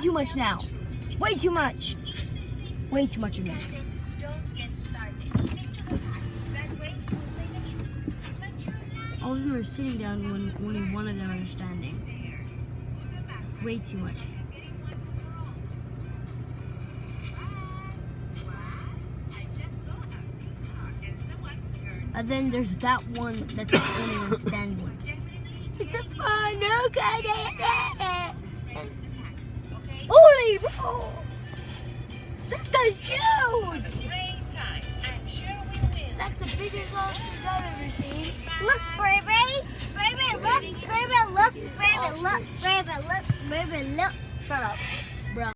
too much now. Way too much. Way too much of this. All of them are sitting down when only one of them are standing. Way too much. And then there's that one that's the only one standing. It's a fun, okay. Holy bro! That guy's huge! That's the biggest ostrich I've ever seen. Look, Baby! Baby, look! Baby, look! Baby, look! Baby, look! Baby, look! Shut up.